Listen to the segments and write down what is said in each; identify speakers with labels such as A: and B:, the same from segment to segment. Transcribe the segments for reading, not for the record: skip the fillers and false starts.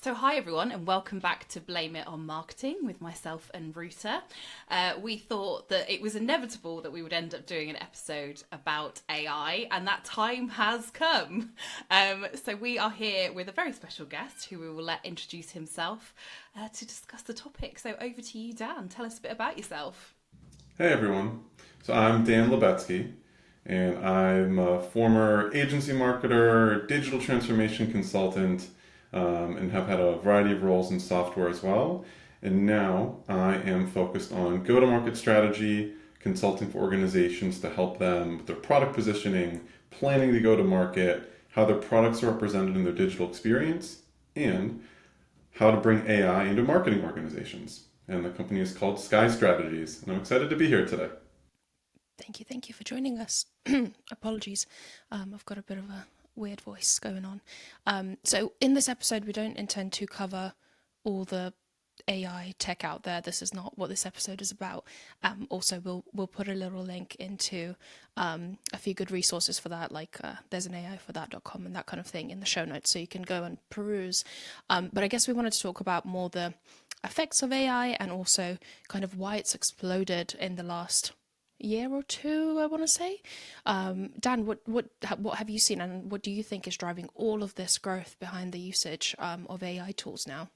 A: So, hi everyone, and welcome back to Blame It on Marketing with myself and Ruta. We thought that it was inevitable that we would end up doing an episode about AI, and that time has come. So, we are here with a very special guest who we will let introduce himself to discuss the topic. So, over to you, Dan. Tell us a bit about yourself.
B: Hey everyone. So I'm Dan Lubetsky, and I'm a former agency marketer, digital transformation consultant, and have had a variety of roles in software as well. And now I am focused on go to market strategy, consulting for organizations to help them with their product positioning, planning to go to market, how their products are represented in their digital experience, and how to bring AI into marketing organizations. And the company is called Sky Strategies, and I'm excited to be here today.
C: Thank you for joining us. Apologies, I've got a bit of a weird voice going on. So in this episode, we don't intend to cover all the AI tech out there. This is not what this episode is about. Also, we'll put a little link into a few good resources for that, like there's an AI for that.com and that kind of thing in the show notes, so you can go and peruse. But I guess we wanted to talk about more the effects of AI and also kind of why it's exploded in the last year or two, I want to say. Dan, what have you seen, and what do you think is driving all of this growth behind the usage of AI tools now?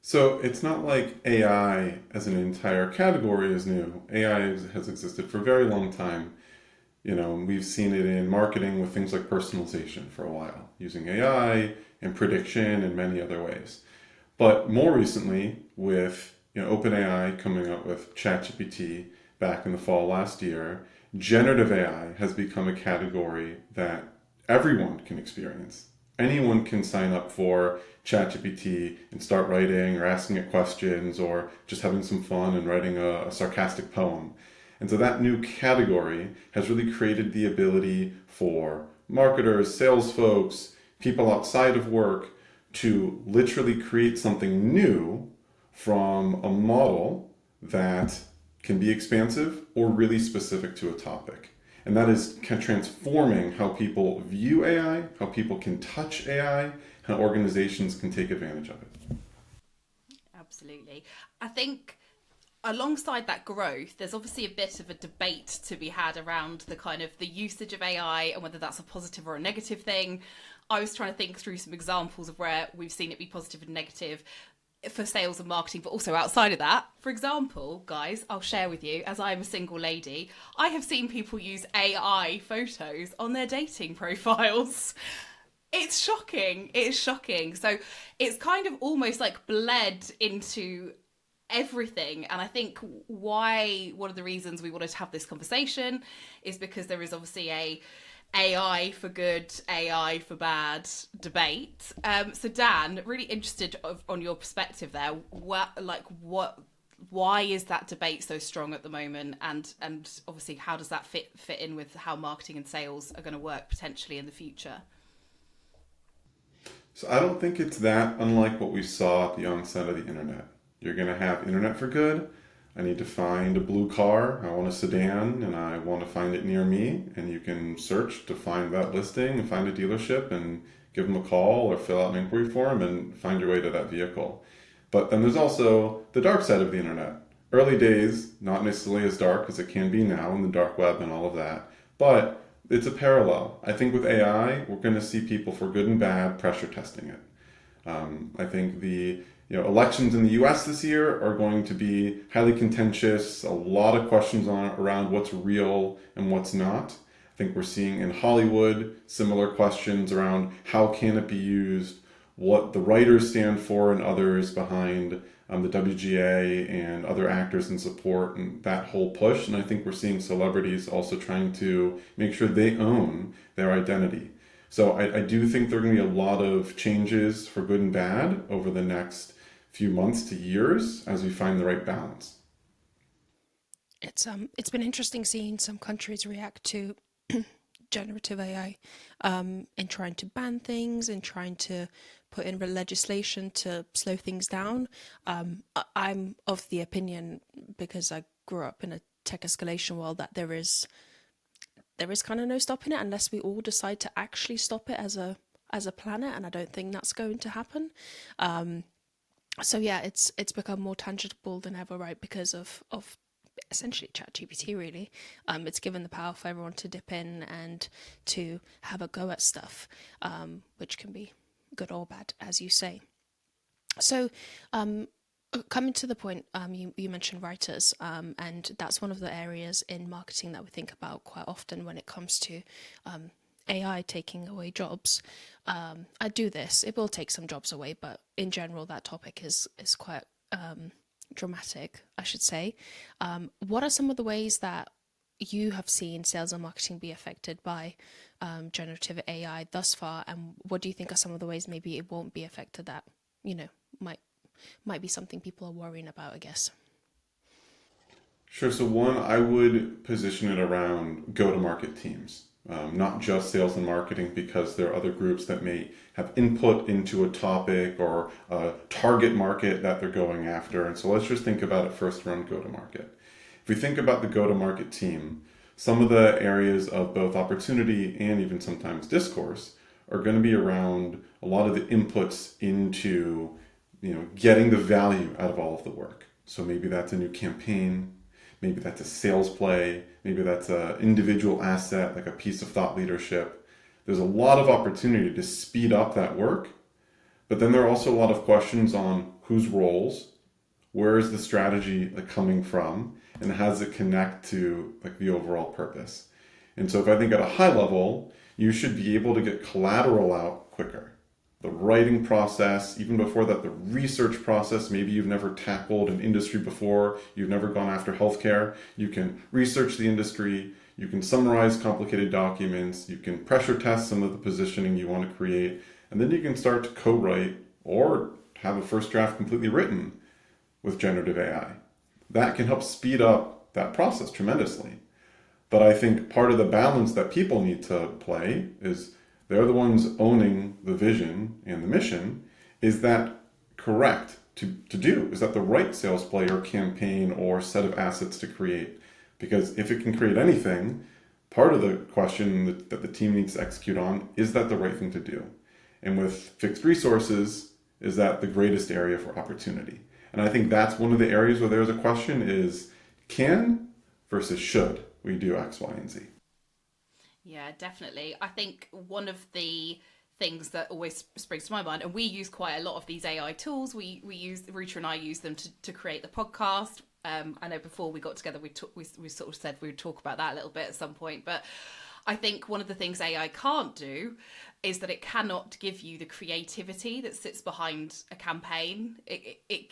B: So it's not like AI as an entire category is new. AI has existed for a very long time. We've seen it in marketing with things like personalization for a while, using AI and prediction and many other ways. But more recently, with OpenAI coming up with ChatGPT back in the fall last year, generative AI has become a category that everyone can experience. Anyone can sign up for ChatGPT and start writing or asking it questions or just having some fun and writing a sarcastic poem. And so that new category has really created the ability for marketers, sales folks, people outside of work to literally create something new from a model that can be expansive or really specific to a topic. And that is kind of transforming how people view AI, how people can touch AI, how organizations can take advantage of it.
A: Absolutely. I think alongside that growth, there's obviously a bit of a debate to be had around the kind of the usage of AI and whether that's a positive or a negative thing. I was trying to think through some examples of where we've seen it be positive and negative for sales and marketing, but also outside of that. For example, guys, I'll share with you, as I'm a single lady, I have seen people use AI photos on their dating profiles. It's shocking. It's shocking. So it's kind of almost like bled into everything. And I think why one of the reasons we wanted to have this conversation is because there is obviously a AI for good, AI for bad debate. So Dan, really interested on your perspective there. Why is that debate so strong at the moment? And obviously, how does that fit in with how marketing and sales are going to work potentially in the future?
B: So I don't think it's that unlike what we saw at the onset of the internet. You're going to have internet for good. I need to find a blue car. I want a sedan and I want to find it near me. And you can search to find that listing and find a dealership and give them a call or fill out an inquiry form and find your way to that vehicle. But then there's also the dark side of the internet. Early days, not necessarily as dark as it can be now in the dark web and all of that. But it's a parallel. I think with AI, we're going to see people for good and bad pressure testing it. I think the elections in the U.S. this year are going to be highly contentious. A lot of questions around what's real and what's not. I think we're seeing in Hollywood similar questions around how can it be used, what the writers stand for, and others behind the WGA and other actors in support and that whole push. And I think we're seeing celebrities also trying to make sure they own their identity. So I do think there are going to be a lot of changes for good and bad over the next few months to years as we find the right balance.
C: It's been interesting seeing some countries react to generative AI in trying to ban things and trying to put in legislation to slow things down. I'm of the opinion, because I grew up in a tech escalation world, that there is kind of no stopping it unless we all decide to actually stop it as a as a planet, and I don't think that's going to happen. So yeah, it's become more tangible than ever, right? Because of essentially ChatGPT, really. It's given the power for everyone to dip in and to have a go at stuff, which can be good or bad, as you say. So, coming to the point, you mentioned writers, and that's one of the areas in marketing that we think about quite often when it comes to AI taking away jobs. I do this; it will take some jobs away, but in general, that topic is quite dramatic, I should say. What are some of the ways that you have seen sales and marketing be affected by generative AI thus far, and what do you think are some of the ways maybe it won't be affected that might be something people are worrying about, I guess?
B: Sure. So one, I would position it around go-to-market teams, not just sales and marketing, because there are other groups that may have input into a topic or a target market that they're going after. And so let's just think about it first around go-to-market. If we think about the go-to-market team, some of the areas of both opportunity and even sometimes discourse are going to be around a lot of the inputs into, getting the value out of all of the work. So maybe that's a new campaign, maybe that's a sales play, maybe that's an individual asset, like a piece of thought leadership. There's a lot of opportunity to speed up that work, but then there are also a lot of questions on whose roles, where is the strategy coming from, and how does it connect to the overall purpose. And so if I think at a high level, you should be able to get collateral out quicker. The writing process, even before that, the research process, maybe you've never tackled an industry before, you've never gone after healthcare, you can research the industry, you can summarize complicated documents, you can pressure test some of the positioning you want to create, and then you can start to co-write or have a first draft completely written with generative AI. That can help speed up that process tremendously. But I think part of the balance that people need to play is they're the ones owning the vision and the mission. Is that correct to do? Is that the right sales play or campaign or set of assets to create? Because if it can create anything, part of the question that the team needs to execute on, is that the right thing to do? And with fixed resources, is that the greatest area for opportunity? And I think that's one of the areas where there's a question is, can versus should we do X, Y, and Z?
A: Yeah, definitely. I think one of the things that always springs to my mind, and we use quite a lot of these AI tools. We use, Ruta and I use them to create the podcast. I know before we got together, we sort of said we would talk about that a little bit at some point. But I think one of the things AI can't do is that it cannot give you the creativity that sits behind a campaign.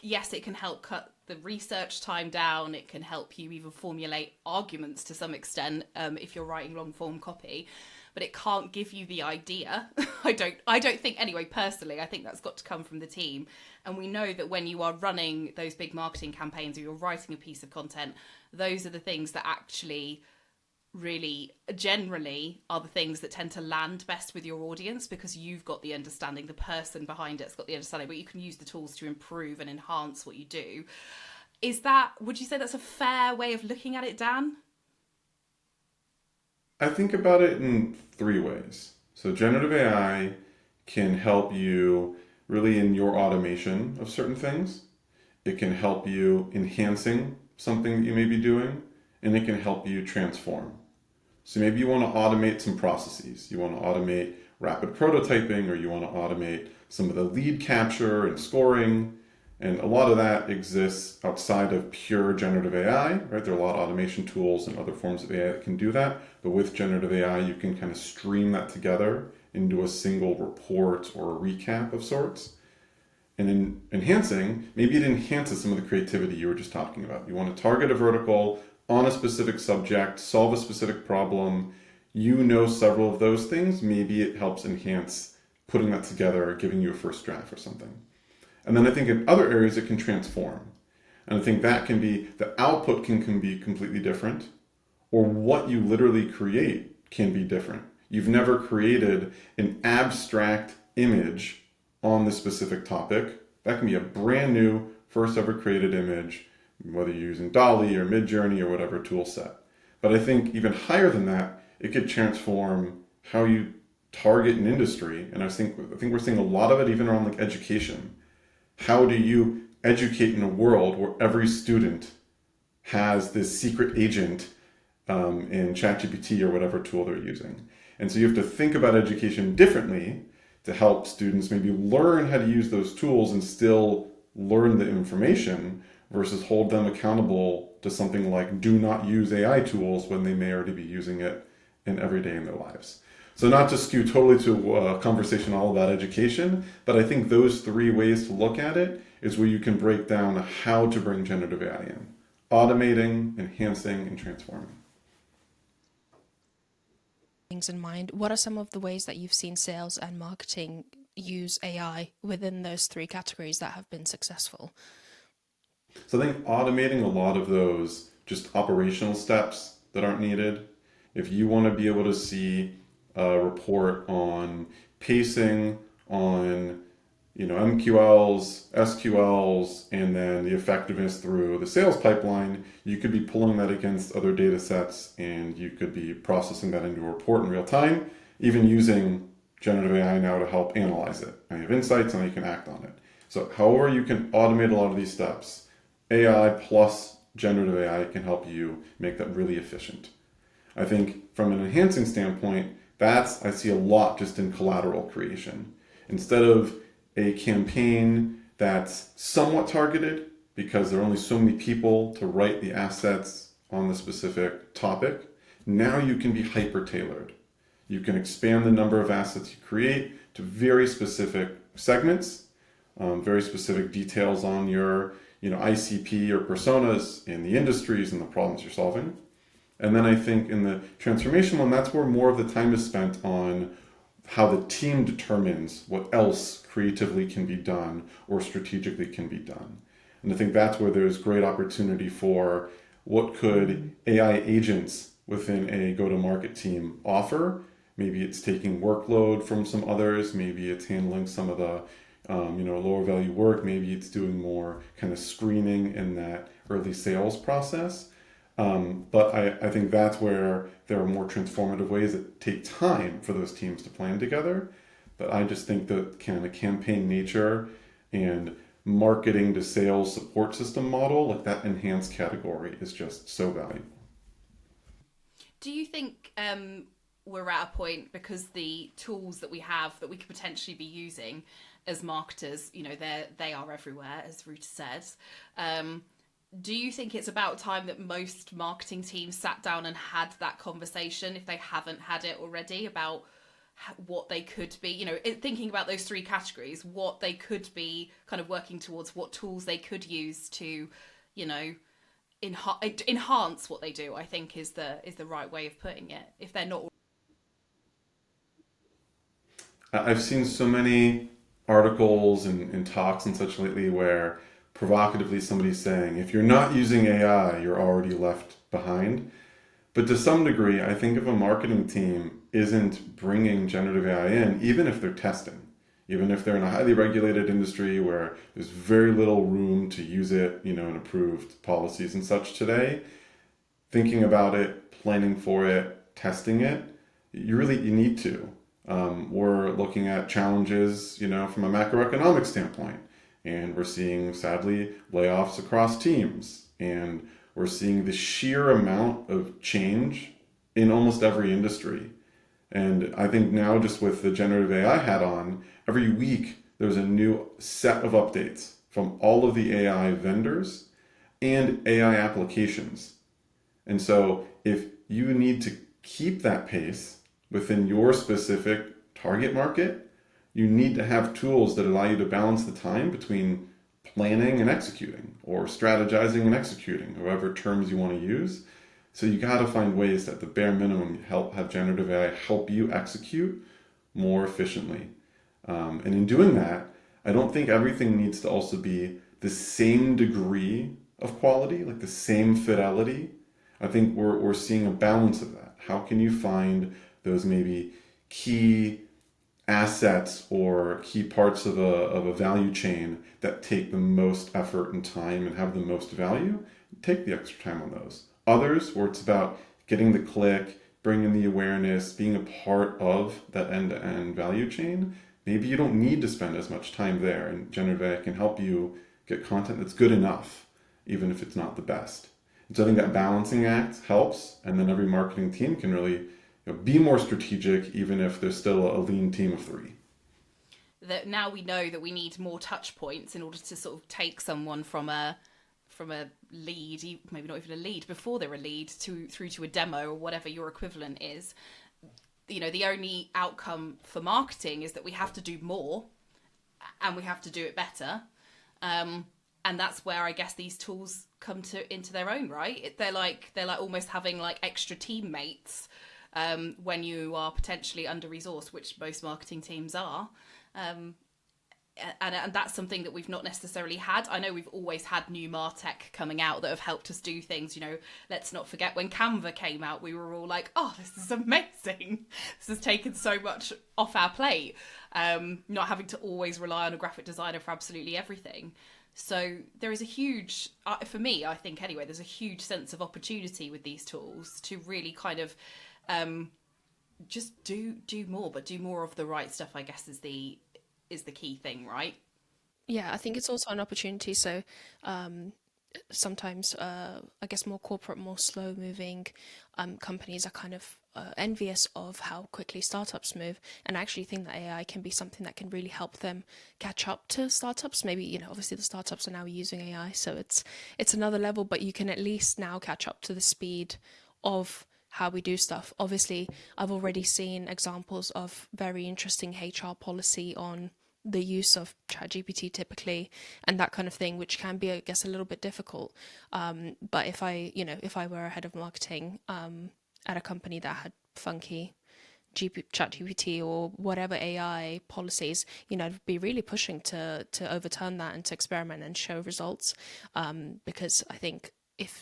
A: Yes, it can help cut the research time down. It can help you even formulate arguments to some extent if you're writing long form copy, but it can't give you the idea. I don't think anyway. Personally, I think that's got to come from the team. And we know that when you are running those big marketing campaigns or you're writing a piece of content, those are the things that actually really generally are the things that tend to land best with your audience, because you've got the understanding, the person behind it's got the understanding, but you can use the tools to improve and enhance what you do. Would you say that's a fair way of looking at it, Dan?
B: I think about it in three ways. So generative AI can help you really in your automation of certain things. It can help you enhancing something that you may be doing, and it can help you transform. So maybe you want to automate some processes. You want to automate rapid prototyping, or you want to automate some of the lead capture and scoring. And a lot of that exists outside of pure generative AI, right? There are a lot of automation tools and other forms of AI that can do that. But with generative AI, you can kind of stream that together into a single report or a recap of sorts. And in enhancing, maybe it enhances some of the creativity you were just talking about. You want to target a vertical on a specific subject, solve a specific problem. You know several of those things. Maybe it helps enhance putting that together or giving you a first draft or something. And then I think in other areas it can transform. And I think that can be, the output can be completely different, or what you literally create can be different. You've never created an abstract image on this specific topic. That can be a brand new, first ever created image, whether you're using DALL-E or Midjourney or whatever tool set. But I think even higher than that, it could transform how you target an industry, and I think we're seeing a lot of it even around like education. How do you educate in a world where every student has this secret agent in ChatGPT or whatever tool they're using? And so you have to think about education differently to help students maybe learn how to use those tools and still learn the information versus hold them accountable to something like do not use AI tools when they may already be using it in every day in their lives. So not to skew totally to a conversation all about education, but I think those three ways to look at it is where you can break down how to bring generative AI in. Automating, enhancing, and transforming.
C: Things in mind, what are some of the ways that you've seen sales and marketing use AI within those three categories that have been successful?
B: So I think automating a lot of those just operational steps that aren't needed. If you want to be able to see a report on pacing, on MQLs, SQLs, and then the effectiveness through the sales pipeline, you could be pulling that against other data sets and you could be processing that into a report in real time, even using generative AI now to help analyze it. And you have insights and you can act on it. So however you can automate a lot of these steps, AI plus generative AI can help you make that really efficient. I think from an enhancing standpoint, I see a lot just in collateral creation. Instead of a campaign that's somewhat targeted because there are only so many people to write the assets on the specific topic, now you can be hyper-tailored. You can expand the number of assets you create to very specific segments, very specific details on your ICP or personas in the industries and the problems you're solving. And then I think in the transformation one, that's where more of the time is spent on how the team determines what else creatively can be done or strategically can be done. And I think that's where there's great opportunity for what could AI agents within a go-to-market team offer. Maybe it's taking workload from some others. Maybe it's handling some of the lower value work. Maybe it's doing more kind of screening in that early sales process. But I think that's where there are more transformative ways that take time for those teams to plan together. But I just think that kind of campaign nature and marketing to sales support system model, like that enhanced category, is just so valuable.
A: Do you think we're at a point, because the tools that we have that we could potentially be using as marketers, they are everywhere, as Ruta says. Do you think it's about time that most marketing teams sat down and had that conversation, if they haven't had it already, about what they could be, thinking about those three categories, what they could be kind of working towards, what tools they could use to, enhance what they do, I think is the right way of putting it, if they're not.
B: I've seen so many articles and talks and such lately where provocatively somebody's saying, if you're not using AI, you're already left behind. But to some degree, I think if a marketing team isn't bringing generative AI in, even if they're testing, even if they're in a highly regulated industry where there's very little room to use it, in approved policies and such today, thinking about it, planning for it, testing it, you need to. We're looking at challenges, from a macroeconomic standpoint. And we're seeing, sadly, layoffs across teams. And we're seeing the sheer amount of change in almost every industry. And I think now, just with the generative AI hat on, every week there's a new set of updates from all of the AI vendors and AI applications. And so if you need to keep that pace within your specific target market, you need to have tools that allow you to balance the time between planning and executing, or strategizing and executing, however terms you want to use. So you got to find ways that, at the bare minimum, have generative AI help you execute more efficiently. And in doing that, I don't think everything needs to also be the same degree of quality, like the same fidelity. I think we're seeing a balance of that. How can you find those maybe key assets or key parts of a value chain that take the most effort and time and have the most value? Take the extra time on those. Others, where it's about getting the click, bringing the awareness, being a part of that end-to-end value chain, maybe you don't need to spend as much time there, and generative AI can help you get content that's good enough, even if it's not the best. And so I think that balancing act helps, and then every marketing team can really be more strategic, even if there's still a lean team of 3.
A: That now we know that we need more touch points in order to sort of take someone from a lead, maybe not even a lead, before they're a lead, through to a demo or whatever your equivalent is. The only outcome for marketing is that we have to do more and we have to do it better. And that's where I guess these tools come into their own, right? They're like almost having like extra teammates when you are potentially under-resourced, which most marketing teams are. And that's something that we've not necessarily had. I know we've always had new MarTech coming out that have helped us do things. Let's not forget when Canva came out, we were all like, oh, this is amazing. This has taken so much off our plate. Not having to always rely on a graphic designer for absolutely everything. So there is a huge, for me, I think anyway, there's a huge sense of opportunity with these tools to really kind of just do more, but do more of the right stuff, I guess, is the key thing, right?
C: Yeah, I think it's also an opportunity. So sometimes, I guess, more corporate, more slow moving companies are kind of envious of how quickly startups move, and I actually think that AI can be something that can really help them catch up to startups. Maybe, obviously the startups are now using AI, so it's another level, but you can at least now catch up to the speed of how we do stuff. Obviously, I've already seen examples of very interesting HR policy on the use of ChatGPT typically and that kind of thing, which can be, I guess, a little bit difficult. But if I were a head of marketing at a company that had funky ChatGPT or whatever AI policies, I'd be really pushing to overturn that and to experiment and show results, because I think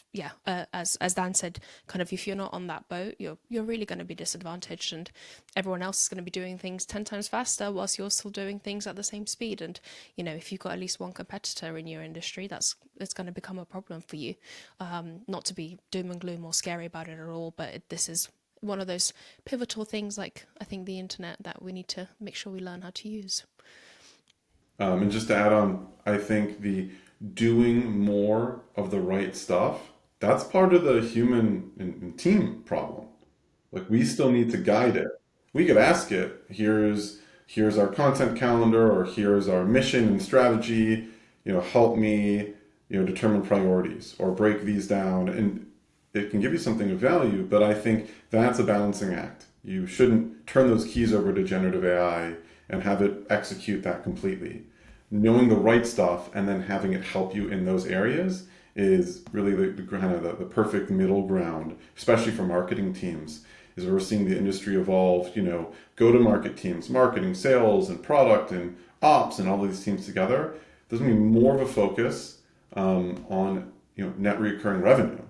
C: as Dan said, kind of if you're not on that boat, you're really going to be disadvantaged, and everyone else is going to be doing things 10 times faster whilst you're still doing things at the same speed. And if you've got at least one competitor in your industry, it's going to become a problem for you. Not to be doom and gloom or scary about it at all, but this is one of those pivotal things, like I think the internet, that we need to make sure we learn how to use.
B: And just to add on, I think the doing more of the right stuff, that's part of the human and team problem. Like, we still need to guide it. We could ask it, here's our content calendar, or here's our mission and strategy, help me, determine priorities or break these down, and it can give you something of value. But I think that's a balancing act. You shouldn't turn those keys over to generative AI and have it execute that completely. Knowing the right stuff and then having it help you in those areas is really the kind of the perfect middle ground, especially for marketing teams. Is where we're seeing the industry evolve. Go-to-market teams, marketing, sales, and product, and ops, and all these teams together. There's going to be more of a focus on net recurring revenue,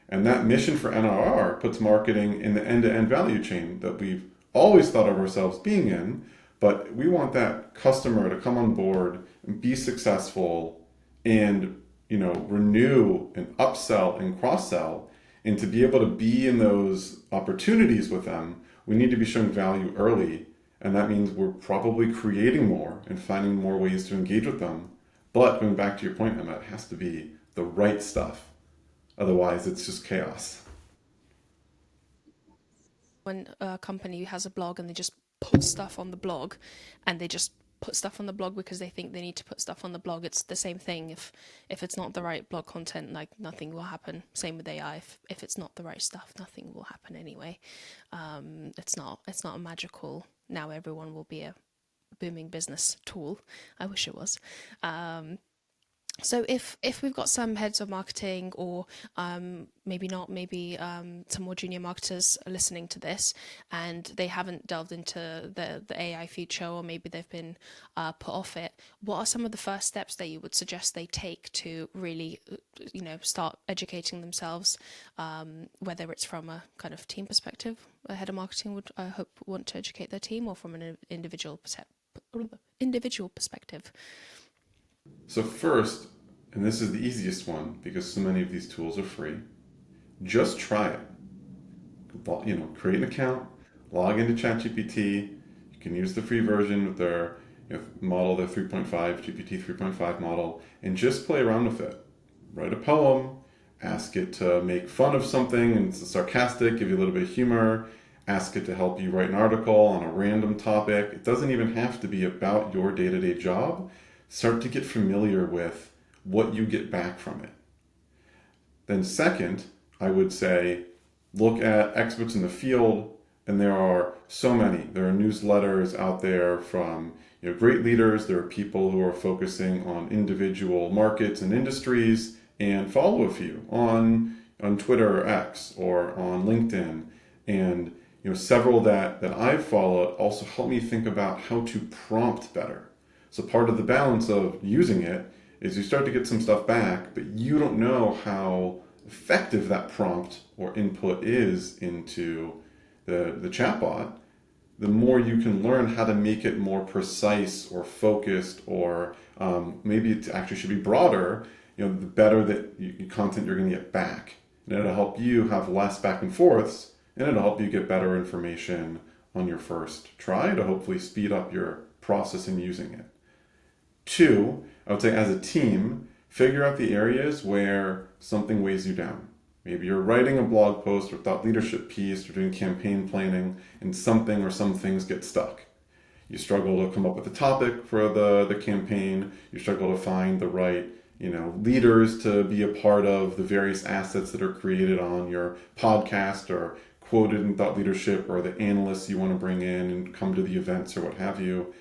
B: and that mission for NRR puts marketing in the end-to-end value chain that we've always thought of ourselves being in. But we want that customer to come on board and be successful and, renew and upsell and cross-sell. And to be able to be in those opportunities with them, we need to be showing value early. And that means we're probably creating more and finding more ways to engage with them. But going back to your point, Emma, it has to be the right stuff. Otherwise, it's just chaos.
C: When a company has a blog and they just put stuff on the blog, and they just put stuff on the blog because they think they need to put stuff on the blog, it's the same thing. If it's not the right blog content, like, nothing will happen. Same with AI. If it's not the right stuff, nothing will happen anyway. It's not a magical, now everyone will be a booming business tool. I wish it was. So if we've got some heads of marketing, or maybe not, maybe some more junior marketers are listening to this and they haven't delved into the AI feature, or maybe they've been put off it, what are some of the first steps that you would suggest they take to really, start educating themselves, whether it's from a kind of team perspective? A head of marketing would, I hope, want to educate their team, or from an individual perspective.
B: So first, and this is the easiest one because so many of these tools are free, just try it. create an account, log into ChatGPT. You can use the free version with their model, their 3.5, GPT 3.5 model, and just play around with it. Write a poem, ask it to make fun of something and it's sarcastic, give you a little bit of humor, ask it to help you write an article on a random topic. It doesn't even have to be about your day-to-day job. Start to get familiar with what you get back from it. Then second, I would say, look at experts in the field, and there are so many. There are newsletters out there from great leaders. There are people who are focusing on individual markets and industries, and follow a few on Twitter or X or on LinkedIn. And several that I've followed also help me think about how to prompt better. So part of the balance of using it is you start to get some stuff back, but you don't know how effective that prompt or input is into the chatbot. The more you can learn how to make it more precise or focused, or maybe it actually should be broader, the better that content you're going to get back. And it'll help you have less back and forths, and it'll help you get better information on your first try to hopefully speed up your process in using it. Two, I would say as a team, figure out the areas where something weighs you down. Maybe you're writing a blog post or thought leadership piece or doing campaign planning and something or some things get stuck. You struggle to come up with a topic for the campaign. You struggle to find the right leaders to be a part of the various assets that are created on your podcast or quoted in thought leadership, or the analysts you want to bring in and come to the events or what have you,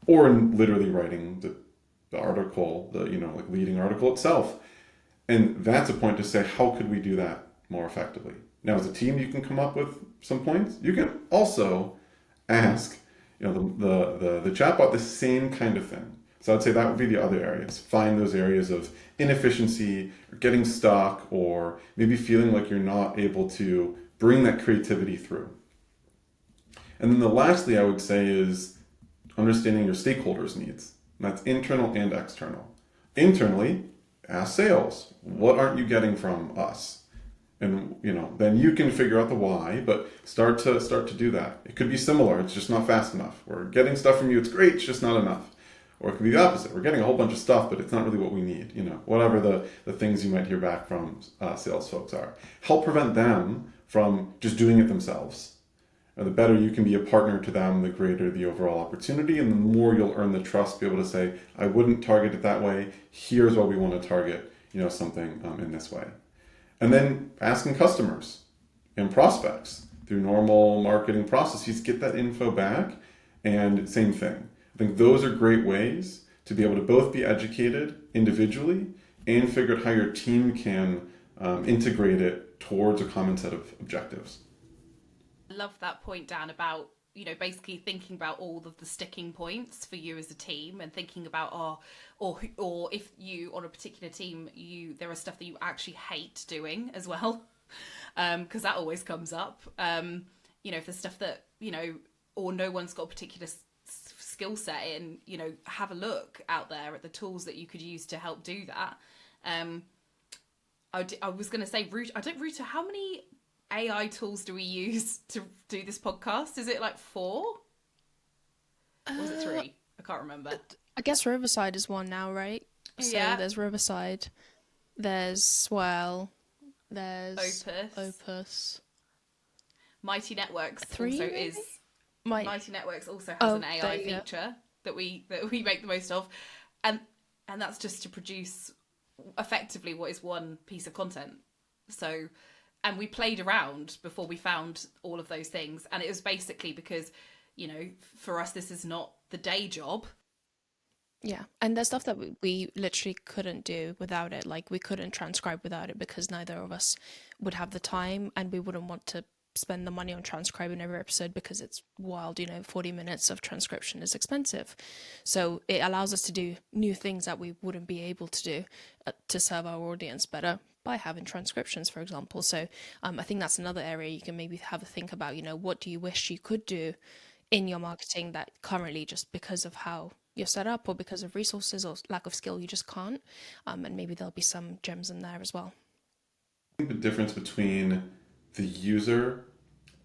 B: or in literally writing the article, like leading article itself. And that's a point to say, how could we do that more effectively? Now, as a team, you can come up with some points. You can also ask, the chatbot the same kind of thing. So I'd say that would be the other areas. Find those areas of inefficiency, or getting stuck, or maybe feeling like you're not able to bring that creativity through. And then the lastly I would say is understanding your stakeholders' needs. And that's internal and external. Internally, ask sales, what aren't you getting from us? And then you can figure out the why, but start to do that. It could be similar, it's just not fast enough. We're getting stuff from you, it's great, it's just not enough. Or it could be the opposite. We're getting a whole bunch of stuff, but it's not really what we need. Whatever the things you might hear back from sales folks are. Help prevent them from just doing it themselves. And the better you can be a partner to them, the greater the overall opportunity, and the more you'll earn the trust to be able to say, I wouldn't target it that way. Here's why we want to target something in this way. And then asking customers and prospects through normal marketing processes, get that info back, and same thing. I think those are great ways to be able to both be educated individually and figure out how your team can integrate it towards a common set of objectives.
A: I love that point, Dan, about basically thinking about all of the sticking points for you as a team, and thinking about or if you on a particular team there are stuff that you actually hate doing as well, because that always comes up. If there's stuff that or no one's got a particular skill set in, have a look out there at the tools that you could use to help do that. I was going to say, Ruta, how many AI tools do we use to do this podcast? Is it like 4? Or was it 3? I can't remember.
C: I guess Riverside is one now, right? So
A: yeah.
C: There's Riverside, there's Swell, there's Opus.
A: Mighty Networks
C: 3
A: also
C: maybe?
A: is... Mighty Networks also has an AI feature that we make the most of. And that's just to produce effectively what is one piece of content. So... And we played around before we found all of those things. And it was basically because, for us, this is not the day job.
C: Yeah. And there's stuff that we literally couldn't do without it. Like, we couldn't transcribe without it because neither of us would have the time, and we wouldn't want to spend the money on transcribing every episode because it's wild. 40 minutes of transcription is expensive. So it allows us to do new things that we wouldn't be able to do to serve our audience better by having transcriptions, for example. So I think that's another area you can maybe have a think about, what do you wish you could do in your marketing that currently, just because of how you're set up or because of resources or lack of skill, you just can't. And maybe there'll be some gems in there as well.
B: I think the difference between the user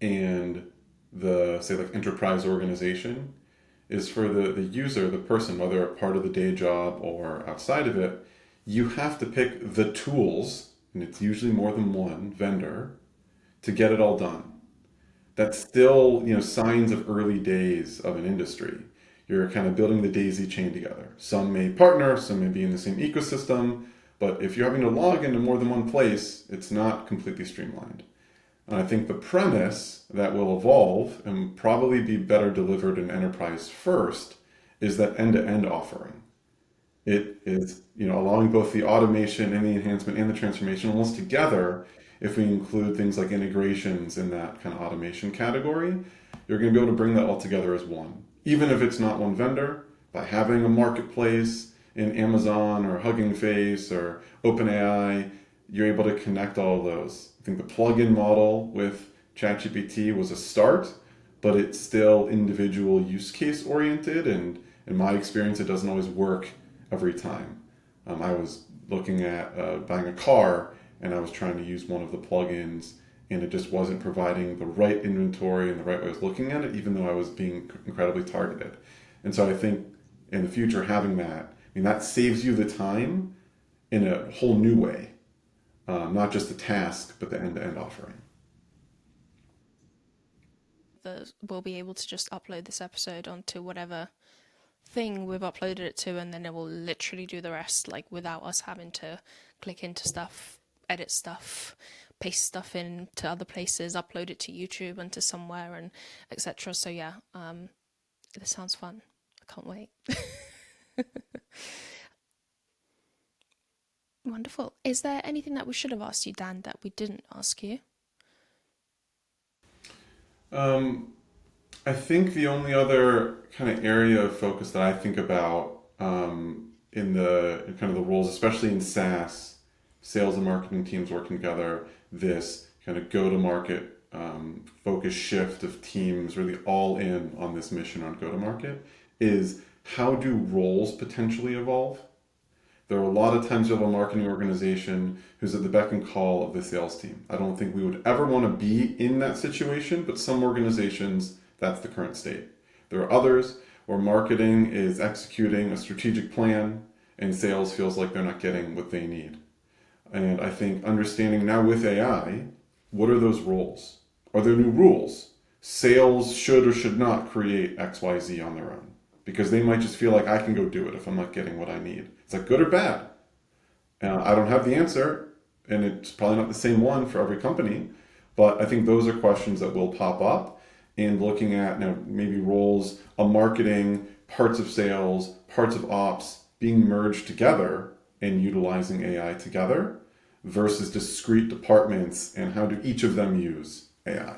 B: and the, say, like enterprise organization is for the user, the person, whether a part of the day job or outside of it, you have to pick the tools, and it's usually more than one vendor, to get it all done. That's still, signs of early days of an industry. You're kind of building the daisy chain together. Some may partner, some may be in the same ecosystem, but if you're having to log into more than one place, it's not completely streamlined. And I think the premise that will evolve and probably be better delivered in enterprise first is that end-to-end offering. It is, allowing both the automation and the enhancement and the transformation almost together. If we include things like integrations in that kind of automation category, you're going to be able to bring that all together as one. Even if it's not one vendor, by having a marketplace in Amazon or Hugging Face or OpenAI, you're able to connect all of those. I think the plug-in model with ChatGPT was a start, but it's still individual use case oriented, and in my experience, it doesn't always work every time. I was looking at buying a car, and I was trying to use one of the plugins, and it just wasn't providing the right inventory and the right way I was looking at it, even though I was being incredibly targeted. And so I think in the future, having that, that saves you the time in a whole new way. Not just the task, but the end-to-end offering.
C: We'll be able to just upload this episode onto whatever thing we've uploaded it to, and then it will literally do the rest, like without us having to click into stuff, edit stuff, paste stuff in to other places, upload it to YouTube and to somewhere, and etc. So yeah, this sounds fun. I can't wait. Wonderful. Is there anything that we should have asked you, Dan, that we didn't ask you?
B: I think the only other kind of area of focus that I think about in kind of the roles, especially in SaaS, sales and marketing teams working together, this kind of go-to-market focus shift of teams really all in on this mission on go-to-market, is how do roles potentially evolve? There are a lot of times you have a marketing organization who's at the beck and call of the sales team. I don't think we would ever want to be in that situation, but some organizations, that's the current state. There are others where marketing is executing a strategic plan and sales feels like they're not getting what they need. And I think understanding now with AI, what are those roles? Are there new rules? Sales should or should not create XYZ on their own, because they might just feel like I can go do it if I'm not getting what I need. It's like good or bad. I don't have the answer, and it's probably not the same one for every company, but I think those are questions that will pop up, and looking at maybe roles of marketing, parts of sales, parts of ops being merged together and utilizing AI together versus discrete departments, and how do each of them use AI.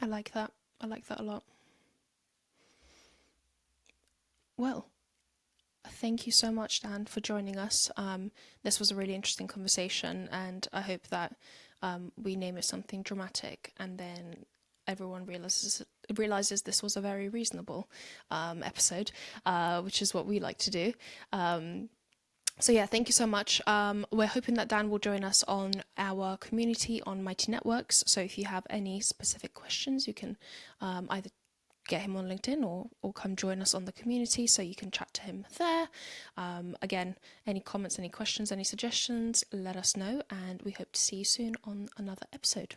C: I like that. I like that a lot. Well, thank you so much, Dan, for joining us. This was a really interesting conversation, and I hope that we name it something dramatic, and then everyone realizes this was a very reasonable episode, which is what we like to do. So yeah, thank you so much. We're hoping that Dan will join us on our community on Mighty Networks. So if you have any specific questions, you can either get him on LinkedIn or come join us on the community so you can chat to him there. Again, any comments, any questions, any suggestions, let us know, and we hope to see you soon on another episode.